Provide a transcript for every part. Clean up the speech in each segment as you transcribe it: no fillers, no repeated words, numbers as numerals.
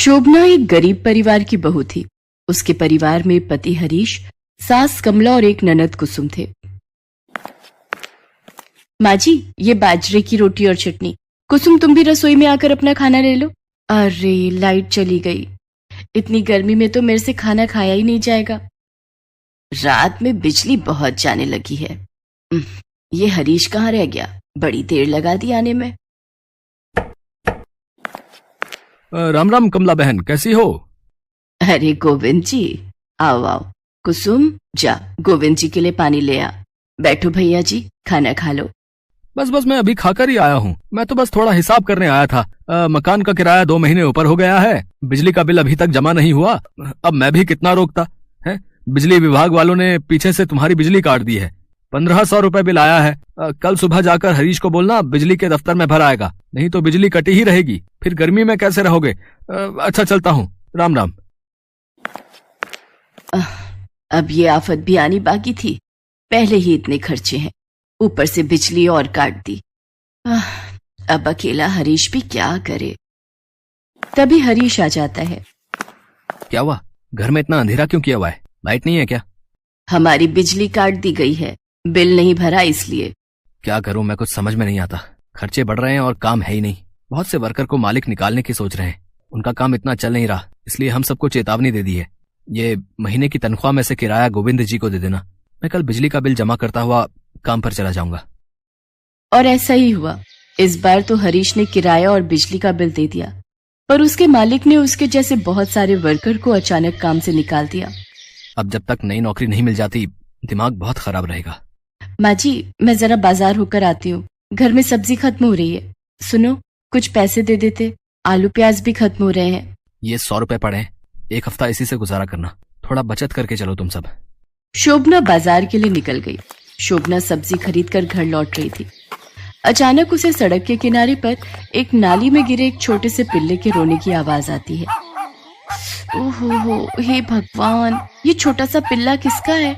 शोभना एक गरीब परिवार की बहू थी। उसके परिवार में पति हरीश, सास कमला और एक ननद कुसुम थे। माँ जी, ये बाजरे की रोटी और चटनी। कुसुम, तुम भी रसोई में आकर अपना खाना ले लो। अरे, लाइट चली गई। इतनी गर्मी में तो मेरे से खाना खाया ही नहीं जाएगा। रात में बिजली बहुत जाने लगी है। ये हरीश कहाँ रह गया? बड़ी देर लगा दी आने में। राम राम कमला बहन, कैसी हो? अरे गोविंद जी, आओ आओ। कुसुम, जा गोविंद जी के लिए पानी ले आ। बैठो भैया जी, खाना खा लो। बस मैं अभी खाकर ही आया हूँ। मैं तो बस थोड़ा हिसाब करने आया था। मकान का किराया 2 महीने ऊपर हो गया है। बिजली का बिल अभी तक जमा नहीं हुआ। अब मैं भी कितना रोकता है। बिजली विभाग वालों ने पीछे से तुम्हारी बिजली काट दी है। 1500 रुपए बिल आया है। कल सुबह जाकर हरीश को बोलना बिजली के दफ्तर में भर आएगा, नहीं तो बिजली कटी ही रहेगी। फिर गर्मी में कैसे रहोगे? अच्छा, चलता हूँ। राम राम। अब ये आफत भी आनी बाकी थी। पहले ही इतने खर्चे हैं, ऊपर से बिजली और काट दी। अब अकेला हरीश भी क्या करे। तभी हरीश आ जाता है। क्या हुआ? घर में इतना अंधेरा क्यों किया हुआ है? लाइट नहीं है क्या? हमारी बिजली काट दी गई है, बिल नहीं भरा इसलिए। क्या करूं, मैं कुछ समझ में नहीं आता। खर्चे बढ़ रहे हैं और काम है ही नहीं। बहुत से वर्कर को मालिक निकालने की सोच रहे हैं। उनका काम इतना चल नहीं रहा, इसलिए हम सबको चेतावनी दे दी है। ये महीने की तनख्वाह में से किराया गोविंद जी को दे देना। मैं कल बिजली का बिल जमा करता हुआ काम पर चला जाऊंगा। और ऐसा ही हुआ। इस बार तो हरीश ने किराया और बिजली का बिल दे दिया, पर उसके मालिक ने उसके जैसे बहुत सारे वर्कर को अचानक काम से निकाल दिया। अब जब तक नई नौकरी नहीं मिल जाती, दिमाग बहुत खराब रहेगा। माँ जी, मैं जरा बाजार होकर आती हूँ। घर में सब्जी खत्म हो रही है। सुनो, कुछ पैसे दे देते, आलू प्याज भी खत्म हो रहे हैं। ये 100 रुपए पड़े हैं, 1 हफ्ता इसी से गुजारा करना। थोड़ा बचत करके चलो तुम सब। शोभना बाजार के लिए निकल गई। शोभना सब्जी खरीद कर घर लौट रही थी। अचानक उसे सड़क के किनारे पर एक नाली में गिरे एक छोटे से पिल्ले के रोने की आवाज आती है। ओहो, हे भगवान, ये छोटा सा पिल्ला किसका है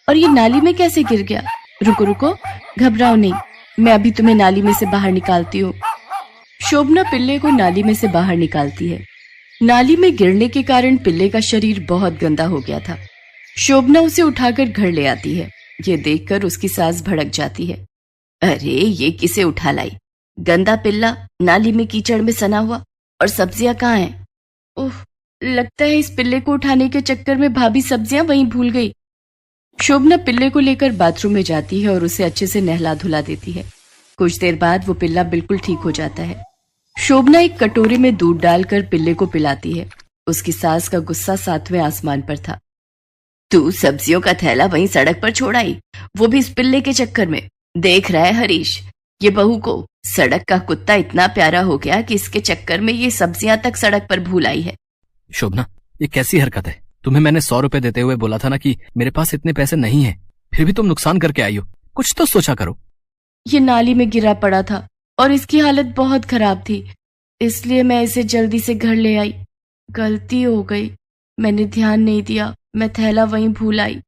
और ये नाली में कैसे गिर गया? रुको रुको, घबराओ नहीं, मैं अभी तुम्हें नाली में से बाहर निकालती हूँ। शोभना पिल्ले को नाली में से बाहर निकालती है। नाली में गिरने के कारण पिल्ले का शरीर बहुत गंदा हो गया था। शोभना उसे उठाकर घर ले आती है। ये देखकर उसकी सास भड़क जाती है। अरे, ये किसे उठा लाई? गंदा पिल्ला नाली में कीचड़ में सना हुआ, और सब्जियां कहाँ हैं? ओह, लगता है इस पिल्ले को उठाने के चक्कर में भाभी सब्जियां वहीं भूल गई। शोभना पिल्ले को लेकर बाथरूम में जाती है और उसे अच्छे से नहला धुला देती है। कुछ देर बाद वो पिल्ला बिल्कुल ठीक हो जाता है। शोभना एक कटोरे में दूध डालकर पिल्ले को पिलाती है। उसकी सास का गुस्सा 7वें आसमान पर था। तू सब्जियों का थैला वहीं सड़क पर छोड़ आई, वो भी इस पिल्ले के चक्कर में। देख रहा है हरीश, ये बहू को सड़क का कुत्ता इतना प्यारा हो गया कि इसके चक्कर में ये सब्जियां तक सड़क पर भूल आई है। शोभना, ये कैसी हरकत है? तुम्हें मैंने 100 रुपए देते हुए बोला था ना कि मेरे पास इतने पैसे नहीं है, फिर भी तुम नुकसान करके आई हो। कुछ तो सोचा करो। ये नाली में गिरा पड़ा था और इसकी हालत बहुत खराब थी, इसलिए मैं इसे जल्दी से घर ले आई। गलती हो गई, मैंने ध्यान नहीं दिया, मैं थैला वहीं भूल आई।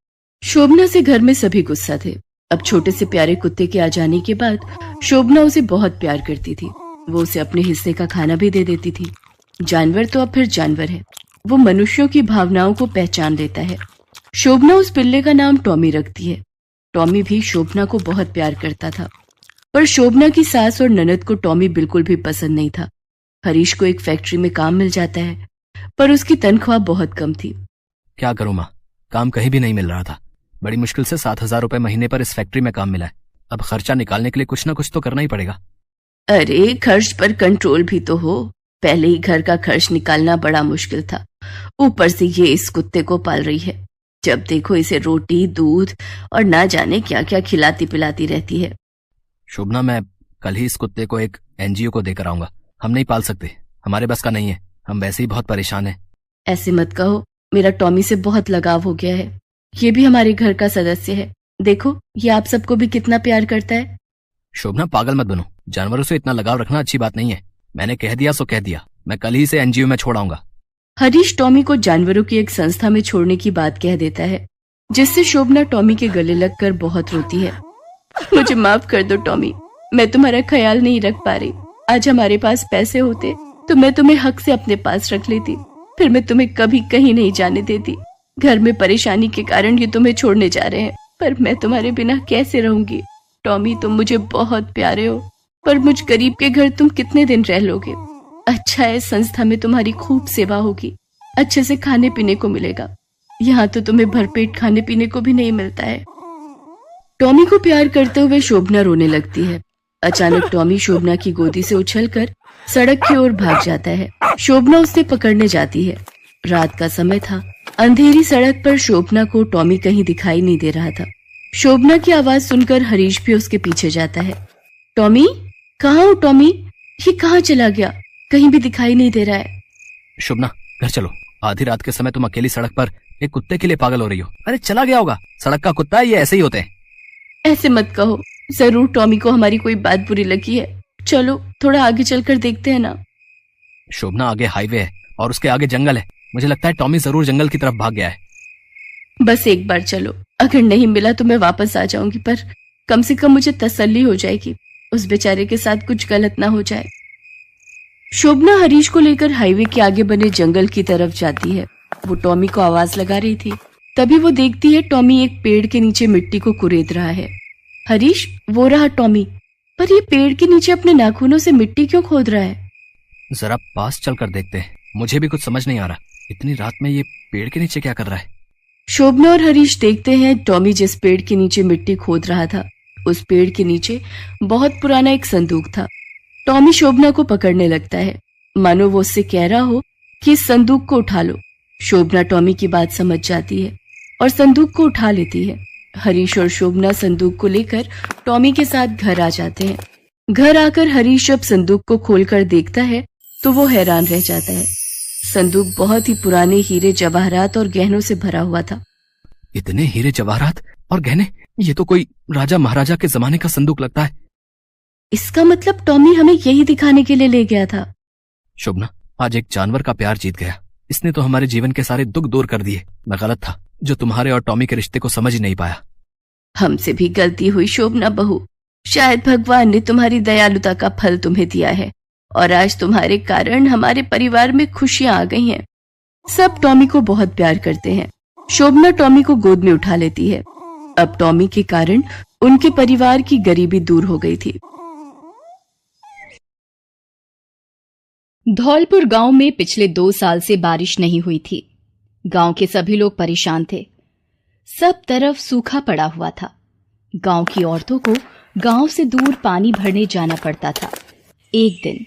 शोभना से घर में सभी गुस्सा थे। अब छोटे से प्यारे कुत्ते के आ जाने के बाद शोभना उसे बहुत प्यार करती थी। वो उसे अपने हिस्से का खाना भी दे देती थी। जानवर तो अब फिर जानवर है, वो मनुष्यों की भावनाओं को पहचान लेता है। शोभना उस पिल्ले का नाम टॉमी रखती है। टॉमी भी शोभना को बहुत प्यार करता था, पर शोभना की सास और ननद को टॉमी बिल्कुल भी पसंद नहीं था। हरीश को एक फैक्ट्री में काम मिल जाता है, पर उसकी तनख्वाह बहुत कम थी। क्या करूं माँ, काम कहीं भी नहीं मिल रहा था। बड़ी मुश्किल से 7000 रुपए महीने पर इस फैक्ट्री में काम मिला है। अब खर्चा निकालने के लिए कुछ ना कुछ तो करना ही पड़ेगा। अरे, खर्च पर कंट्रोल भी तो हो। पहले ही घर का खर्च निकालना बड़ा मुश्किल था, ऊपर से ये इस कुत्ते को पाल रही है। जब देखो इसे रोटी, दूध और ना जाने क्या क्या खिलाती पिलाती रहती है। शोभना, मैं कल ही इस कुत्ते को एक NGO को देकर आऊंगा। हम नहीं पाल सकते, हमारे बस का नहीं है। हम वैसे ही बहुत परेशान हैं। ऐसे मत कहो, मेरा टॉमी से बहुत लगाव हो गया है। ये भी हमारे घर का सदस्य है। देखो, ये आप सबको भी कितना प्यार करता है। शोभना, पागल मत बनो। जानवरों से इतना लगाव रखना अच्छी बात नहीं है। मैंने कह दिया सो कह दिया। मैं कल ही से NGO में छोड़ आऊंगा। हरीश टॉमी को जानवरों की एक संस्था में छोड़ने की बात कह देता है, जिससे शोभना टॉमी के गले लगकर बहुत रोती है। मुझे माफ कर दो टॉमी, मैं तुम्हारा ख्याल नहीं रख पा रही। आज हमारे पास पैसे होते तो मैं तुम्हें हक से अपने पास रख लेती, फिर मैं तुम्हें कभी कहीं नहीं जाने देती। घर में परेशानी के कारण ये तुम्हें छोड़ने जा रहे हैं, पर मैं तुम्हारे बिना कैसे रहूंगी। टॉमी, तुम मुझे बहुत प्यारे हो, पर मुझ गरीब के घर तुम कितने दिन रह लोगे। अच्छा है, संस्था में तुम्हारी खूब सेवा होगी, अच्छे से खाने पीने को मिलेगा। यहाँ तो तुम्हें भरपेट खाने पीने को भी नहीं मिलता है। टॉमी को प्यार करते हुए शोभना रोने लगती है। अचानक टॉमी शोभना की गोदी से उछलकर सड़क की ओर भाग जाता है। शोभना उसे पकड़ने जाती है। रात का समय था। अंधेरी सड़क पर शोभना को टॉमी कहीं दिखाई नहीं दे रहा था। शोभना की आवाज सुनकर हरीश भी उसके पीछे जाता है। टॉमी, कहाँ हो टॉमी? ये कहाँ चला गया? कहीं भी दिखाई नहीं दे रहा है। शोभना, घर चलो। आधी रात के समय तुम अकेली सड़क पर एक कुत्ते के लिए पागल हो रही हो। अरे चला गया होगा, सड़क का कुत्ता है, ये ऐसे ही होते हैं। ऐसे मत कहो, जरूर टॉमी को हमारी कोई बात बुरी लगी है। चलो थोड़ा आगे चलकर देखते हैं ना। शोभना, आगे हाईवे है और उसके आगे जंगल है। मुझे लगता है टॉमी जरूर जंगल की तरफ भाग गया है। बस एक बार चलो, अगर नहीं मिला तो मैं वापस आ जाऊंगी, पर कम से कम मुझे तसल्ली हो जाएगी, उस बेचारे के साथ कुछ गलत ना हो जाए। शोभना हरीश को लेकर हाईवे के आगे बने जंगल की तरफ जाती है। वो टॉमी को आवाज लगा रही थी। तभी वो देखती है टॉमी एक पेड़ के नीचे मिट्टी को कुरेद रहा है। हरीश, वो रहा टॉमी, पर ये पेड़ के नीचे अपने नाखूनों से मिट्टी क्यों खोद रहा है? जरा पास चलकर देखते हैं, मुझे भी कुछ समझ नहीं आ रहा। इतनी रात में ये पेड़ के नीचे क्या कर रहा है? शोभना और हरीश देखते हैं टॉमी जिस पेड़ के नीचे मिट्टी खोद रहा था, उस पेड़ के नीचे बहुत पुराना एक संदूक था। टॉमी शोभना को पकड़ने लगता है, मानो वो उससे कह रहा हो कि इस संदूक को उठा लो। शोभना टॉमी की बात समझ जाती है और संदूक को उठा लेती है। हरीश और शोभना संदूक को लेकर टॉमी के साथ घर आ जाते हैं। घर आकर हरीश जब संदूक को खोलकर देखता है तो वो हैरान रह जाता है। संदूक बहुत ही पुराने हीरे जवाहरात और गहनों से भरा हुआ था। इतने हीरे जवाहरात और गहने? ये तो कोई राजा महाराजा के जमाने का संदूक लगता है। इसका मतलब टॉमी हमें यही दिखाने के लिए ले गया था। शोभना, आज एक जानवर का प्यार जीत गया। इसने तो हमारे जीवन के सारे दुख दूर कर दिए। मैं गलत था जो तुम्हारे और टॉमी के रिश्ते को समझ ही नहीं पाया। हमसे भी गलती हुई शोभना बहू। शायद भगवान ने तुम्हारी दयालुता का फल तुम्हें दिया है और आज तुम्हारे कारण हमारे परिवार में खुशियां आ गई हैं। सब टॉमी को बहुत प्यार करते हैं। शोभना टॉमी को गोद में उठा लेती है। अब टॉमी के कारण उनके परिवार की गरीबी दूर हो गई थी। धौलपुर गांव में पिछले 2 साल से बारिश नहीं हुई थी। गांव के सभी लोग परेशान थे। सब तरफ सूखा पड़ा हुआ था। गांव की औरतों को गांव से दूर पानी भरने जाना पड़ता था। एक दिन,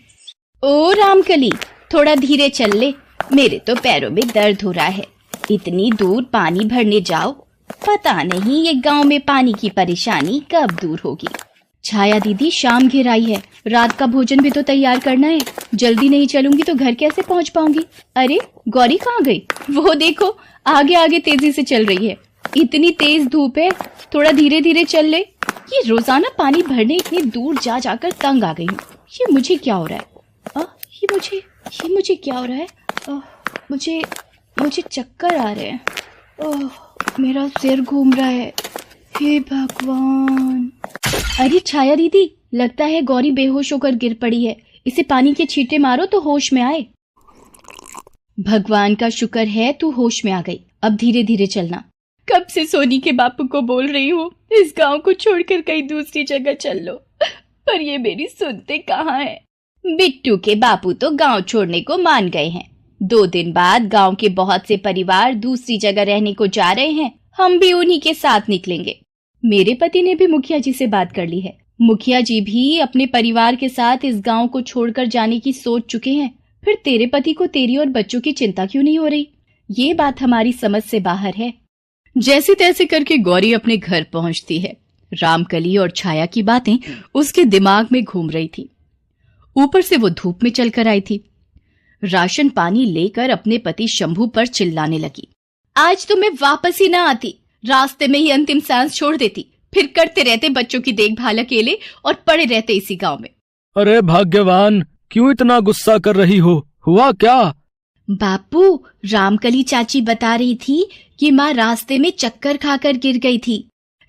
ओ रामकली, थोड़ा धीरे चल ले, मेरे तो पैरों में दर्द हो रहा है। इतनी दूर पानी भरने जाओ, पता नहीं ये गांव में पानी की परेशानी कब दूर होगी। छाया दीदी शाम घिर आई है, रात का भोजन भी तो तैयार करना है। जल्दी नहीं चलूंगी तो घर कैसे पहुंच पाऊंगी? अरे गौरी कहाँ गई? वो देखो आगे आगे तेजी से चल रही है। इतनी तेज धूप है, थोड़ा धीरे धीरे चल ले। ये रोजाना पानी भरने इतनी दूर जा जाकर तंग आ गई हूँ। ये मुझे क्या हो रहा है? ये मुझे क्या हो रहा है? मुझे चक्कर आ रहे हैं। मेरा सिर घूम रहा है। हे भगवान! अरे छाया दीदी, लगता है गौरी बेहोश होकर गिर पड़ी है। इसे पानी के छींटे मारो तो होश में आए। भगवान का शुक्र है तू होश में आ गई। अब धीरे धीरे चलना। कब से सोनी के बापू को बोल रही हूँ इस गांव को छोड़कर कहीं दूसरी जगह चल लो, पर ये मेरी सुनते कहाँ है। बिट्टू के बापू तो गांव छोड़ने को मान गए हैं। 2 दिन बाद गांव के बहुत से परिवार दूसरी जगह रहने को जा रहे हैं। हम भी उन्हीं के साथ निकलेंगे। मेरे पति ने भी मुखिया जी से बात कर ली है। मुखिया जी भी अपने परिवार के साथ इस गांव को छोड़कर जाने की सोच चुके हैं। फिर तेरे पति को तेरी और बच्चों की चिंता क्यों नहीं हो रही? ये बात हमारी समझ से बाहर है। जैसे तैसे करके गौरी अपने घर पहुंचती है। रामकली और छाया की बातें उसके दिमाग में घूम रही थी। ऊपर से वो धूप में चलकर आई थी। राशन पानी लेकर अपने पति शंभू पर चिल्लाने लगी। आज तो मैं वापस ही ना आती, रास्ते में ही अंतिम सांस छोड़ देती। फिर करते रहते बच्चों की देखभाल अकेले और पड़े रहते इसी गांव में। अरे भाग्यवान, क्यों इतना गुस्सा कर रही हो? हुआ क्या? बापू, रामकली चाची बता रही थी कि माँ रास्ते में चक्कर खाकर गिर गई थी।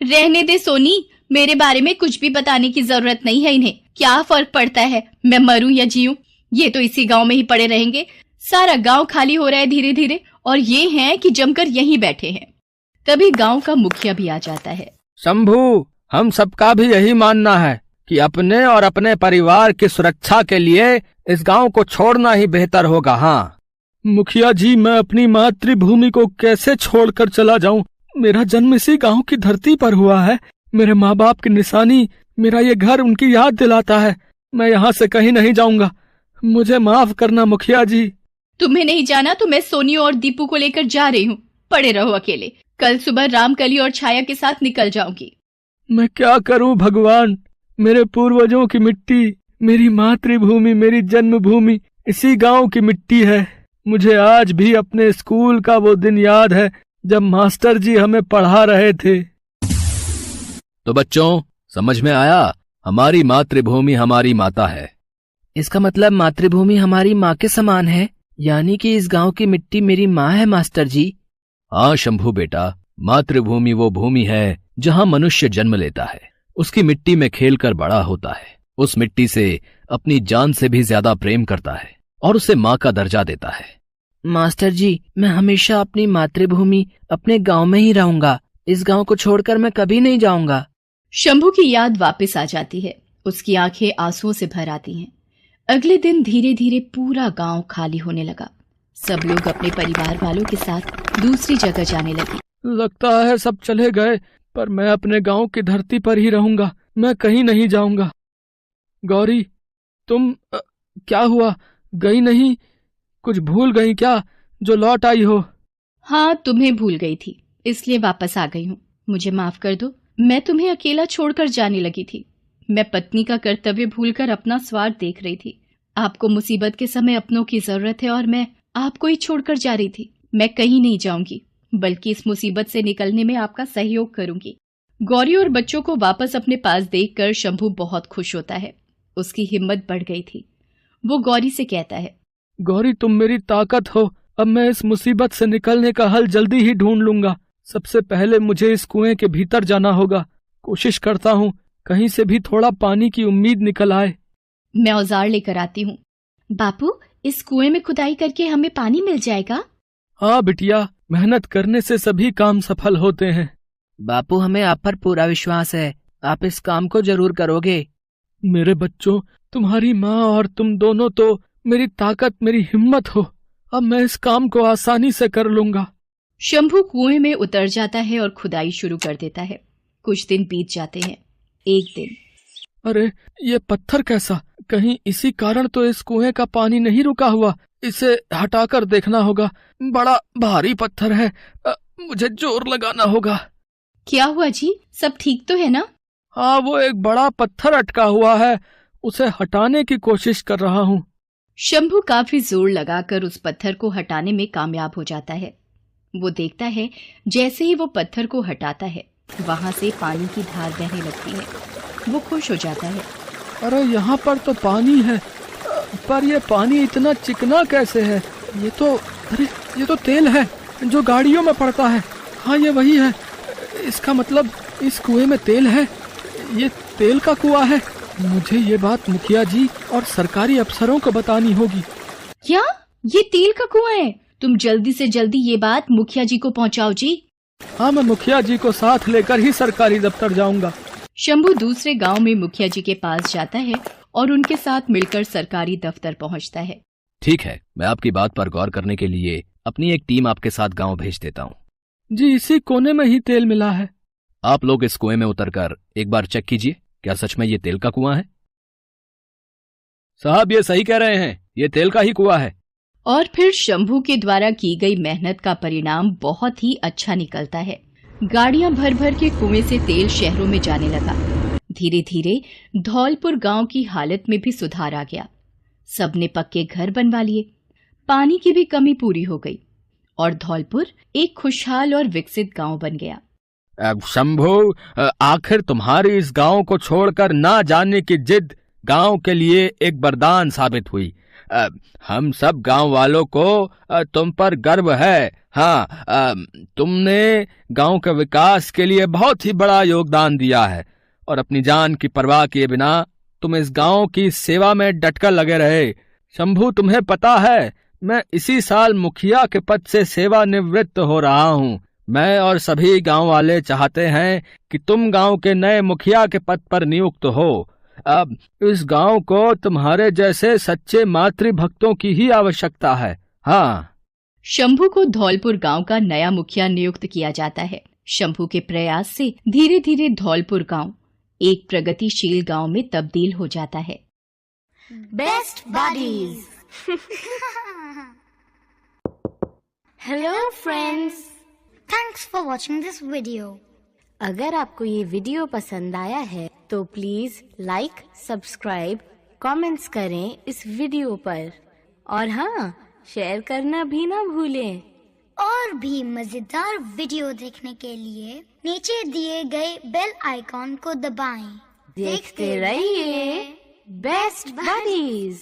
रहने दे सोनी, मेरे बारे में कुछ भी बताने की जरूरत नहीं है इन्हें। क्या फर्क पड़ता है मैं मरूं या जीऊं? ये तो इसी गांव में ही पड़े रहेंगे। सारा गांव खाली हो रहा है धीरे धीरे, और ये हैं कि जमकर यहीं बैठे हैं। तभी गांव का मुखिया भी आ जाता है। शंभू, हम सबका भी यही मानना है कि अपने और अपने परिवार की सुरक्षा के लिए इस गांव को छोड़ना ही बेहतर होगा। हाँ मुखिया जी, मैं अपनी मातृभूमि को कैसे छोड़कर चला जाऊं? मेरा जन्म इसी गांव की धरती पर हुआ है। मेरे माँ बाप की निशानी, मेरा ये घर उनकी याद दिलाता है। मैं यहाँ से कहीं नहीं जाऊंगा। मुझे माफ करना मुखिया जी। तुम्हें नहीं जाना तो मैं सोनियो और दीपू को लेकर जा रही हूँ। पड़े रहो अकेले। कल सुबह रामकली और छाया के साथ निकल जाऊंगी। मैं क्या करूं भगवान? मेरे पूर्वजों की मिट्टी, मेरी मातृभूमि, मेरी जन्मभूमि इसी गांव की मिट्टी है। मुझे आज भी अपने स्कूल का वो दिन याद है जब मास्टर जी हमें पढ़ा रहे थे। तो बच्चों, समझ में आया? हमारी मातृभूमि हमारी माता है। इसका मतलब मातृभूमि हमारी माँ के समान है, यानी कि इस गांव की मिट्टी मेरी माँ है मास्टर जी। हाँ शंभू बेटा, मातृभूमि वो भूमि है जहाँ मनुष्य जन्म लेता है, उसकी मिट्टी में खेलकर बड़ा होता है, उस मिट्टी से अपनी जान से भी ज्यादा प्रेम करता है और उसे माँ का दर्जा देता है। मास्टर जी, मैं हमेशा अपनी मातृभूमि अपने गांव में ही रहूंगा। इस गांव को छोड़कर मैं कभी नहीं जाऊंगा। शंभू की याद वापस आ जाती है। उसकी आंखें आंसुओं से भर आती हैं। अगले दिन धीरे धीरे पूरा गांव खाली होने लगा। सब लोग अपने परिवार वालों के साथ दूसरी जगह जाने लगे। लगता है सब चले गए, पर मैं अपने गांव की धरती पर ही रहूंगा। मैं कहीं नहीं जाऊंगा। गौरी, तुम क्या हुआ? गई नहीं? कुछ भूल गई क्या जो लौट आई हो? हाँ, तुम्हें भूल गई थी, इसलिए वापस आ गई हूँ। मुझे माफ कर दो। मैं तुम्हें अकेला छोड़कर जाने लगी थी। मैं पत्नी का कर्तव्य भूलकर अपना स्वार्थ देख रही थी। आपको मुसीबत के समय अपनों की जरूरत है और मैं आपको ही छोड़कर जा रही थी। मैं कहीं नहीं जाऊंगी, बल्कि इस मुसीबत से निकलने में आपका सहयोग करूंगी। गौरी और बच्चों को वापस अपने पास देखकर शंभू बहुत खुश होता है। उसकी हिम्मत बढ़ गई थी। वो गौरी से कहता है, गौरी, तुम मेरी ताकत हो। अब मैं इस मुसीबत से निकलने का हल जल्दी ही ढूंढ लूंगा। सबसे पहले मुझे इस कुएं के भीतर जाना होगा। कोशिश करता हूँ कहीं से भी थोड़ा पानी की उम्मीद निकल आए। मैं औजार लेकर आती हूँ। बापू, इस कुएं में खुदाई करके हमें पानी मिल जाएगा? हाँ बिटिया, मेहनत करने से सभी काम सफल होते हैं। बापू, हमें आप पर पूरा विश्वास है। आप इस काम को जरूर करोगे। मेरे बच्चों, तुम्हारी माँ और तुम दोनों तो मेरी ताकत, मेरी हिम्मत हो। अब मैं इस काम को आसानी से कर लूंगा। शंभू कुएं में उतर जाता है और खुदाई शुरू कर देता है। कुछ दिन बीत जाते हैं। एक दिन, अरे ये पत्थर कैसा? कहीं इसी कारण तो इस कुएं का पानी नहीं रुका हुआ। इसे हटाकर देखना होगा। बड़ा भारी पत्थर है। मुझे जोर लगाना होगा। क्या हुआ जी? सब ठीक तो है ना? हाँ, वो एक बड़ा पत्थर अटका हुआ है। उसे हटाने की कोशिश कर रहा हूँ। शंभू काफी जोर लगाकर उस पत्थर को हटाने में कामयाब हो जाता है। वो देखता है जैसे ही वो पत्थर को हटाता है, वहां से पानी की धार बहने लगती है। वो खुश हो जाता है। अरे यहाँ पर तो पानी है, पर ये पानी इतना चिकना कैसे है? ये तो तेल है जो गाड़ियों में पड़ता है। हाँ, ये वही है। इसका मतलब इस कुएं में तेल है। ये तेल का कुआं है। मुझे ये बात मुखिया जी और सरकारी अफसरों को बतानी होगी। क्या? ये तेल का कुआं है? तुम जल्दी से जल्दी ये बात मुखिया जी को पहुंचाओ जी। हाँ, मैं मुखिया जी को साथ लेकर ही सरकारी दफ्तर जाऊंगा। शंभू दूसरे गांव में मुखिया जी के पास जाता है और उनके साथ मिलकर सरकारी दफ्तर पहुंचता है। ठीक है, मैं आपकी बात पर गौर करने के लिए अपनी एक टीम आपके साथ गांव भेज देता हूँ। जी, इसी कोने में ही तेल मिला है। आप लोग इस कुएं में उतरकर एक बार चेक कीजिए, क्या सच में ये तेल का कुआं है? साहब, ये सही कह रहे हैं, ये तेल का ही कुआं है। और फिर शंभू के द्वारा की गई मेहनत का परिणाम बहुत ही अच्छा निकलता है। गाड़ियां भर भर के कुएं से तेल शहरों में जाने लगा। धीरे धीरे धौलपुर गांव की हालत में भी सुधार आ गया। सबने पक्के घर बनवा लिए। पानी की भी कमी पूरी हो गई और धौलपुर एक खुशहाल और विकसित गांव बन गया। शंभू, आखिर तुम्हारी इस गांव को छोड़कर ना जाने की जिद गांव के लिए एक वरदान साबित हुई। हम सब गांव वालों को तुम पर गर्व है। हाँ, तुमने गांव के विकास के लिए बहुत ही बड़ा योगदान दिया है और अपनी जान की परवाह किए बिना तुम इस गांव की सेवा में डटकर लगे रहे। शंभू, तुम्हें पता है मैं इसी साल मुखिया के पद से सेवानिवृत्त हो रहा हूँ। मैं और सभी गांव वाले चाहते हैं कि तुम गांव के नए मुखिया के पद पर नियुक्त हो। अब इस गांव को तुम्हारे जैसे सच्चे मातृभक्तों की ही आवश्यकता है। हाँ। शंभू को धौलपुर गांव का नया मुखिया नियुक्त किया जाता है। शंभू के प्रयास से धीरे धीरे धौलपुर गांव एक प्रगतिशील गांव में तब्दील हो जाता है। Best buddies. Hello friends, thanks for watching this video. अगर आपको ये वीडियो पसंद आया है तो प्लीज लाइक, सब्सक्राइब, कमेंट्स करें इस वीडियो पर, और हाँ, शेयर करना भी ना भूलें। और भी मजेदार वीडियो देखने के लिए नीचे दिए गए बेल आइकॉन को दबाएं। देखते रहिए बेस्ट बडीज।